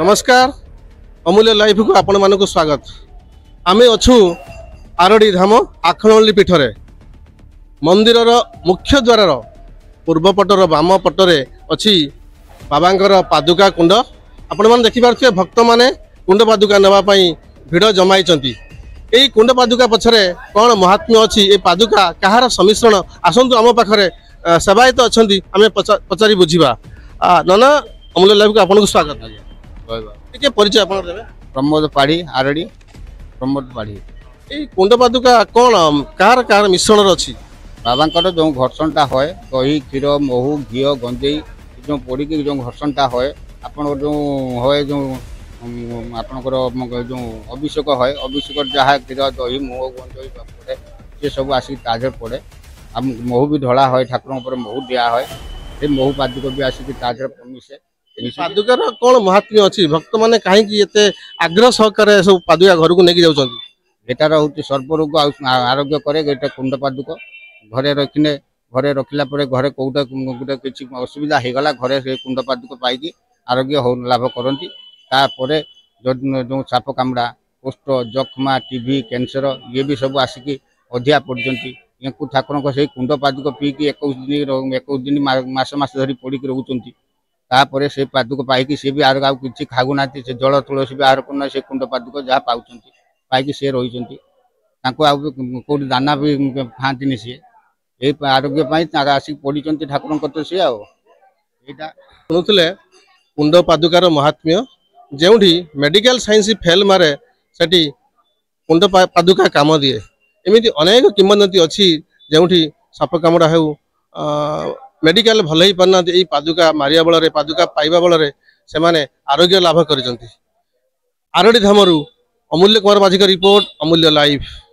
नमस्कार अमूल्य लाइफ को आपण मानक स्वागत। आमे अच्छु आरडी धाम आखनल्ली पीठरे मंदिर मुख्य द्वार पूर्वपटर बाम पटरे अच्छी बाबांकर पादुका कुंड। आपण मैंने देखिपे भक्त मैंने कुंड पादुका नापी भिड़ जमाई यही कुंड पादुका पछरे कौन महात्म्य अच्छी ये पादुका कहार सम्मिश्रण आसतु आम पाखे सेवायत अच्छा आम पचारि बुझा। नाना अमूल्य लाइफ को आपको स्वागत। टे परिचय आप प्रमोद पाढ़ी आरडी प्रमोद पाढ़ी। ये कुंड पादुका कौन कहार कहार मिश्रण अच्छी बाबांकर जो घर्षणटा है दही क्षीर महू घी गंजे जो पड़ी जो घर्षणटा है आपण जो है जो आपणकर जो अभिषेक है अभिषेक जहाँ क्षीर दही महू गंजे पड़े ये सब आसिक ताजर पड़े महू भी ढला है ठाकुर महू दिया है ये महू पादुक भी आसिक ताजर मिसे। पादुकार कौन महात्म्य अच्छी भक्त मैंने कहीं आग्रह सहकार सब पादुका घर को लेकिन जाऊँ एटार हूँ सर्वरोग आरोग्य करे ये कुंड पादुक घरे रखने घरे रखला घरे कौटा गोटे किसी असुविधा हो गला घरे से कुंड पादुक पाई आरोग्य लाभ करती। जो साप कामुड़ा कुष्ठ जख्मा टीबी कैंसर ये भी सब आसिक अधिया पड़ती ठाकुर से कुंड पादुक पीकी 21 दिन मास मास धरी पड़ी रोच तापर से पादुक पाई सी भी आर किसी खागुना से जल तुलसी भी आहार करना से कुंड पादुक जहाँ पाँच पाई सी रही कौट दाना भी खाती सी ये आरोग्य आसिक पड़ी ठाकुर सी आईटा शुणुले कुंड पादुकार महात्म्य जो मेडिकल साइंस फेल मारे से कुंड पादुका काम दिए एमती अनेक किंवदंती अच्छी जो साप कामुड़ा हो मेडिकल भल ही पारना पादुका मारिया बल पादुका पाइबा बल से माने आरोग्य लाभ कर। आरडी धामरू अमूल्य कुमार माझी का रिपोर्ट अमूल्य लाइव।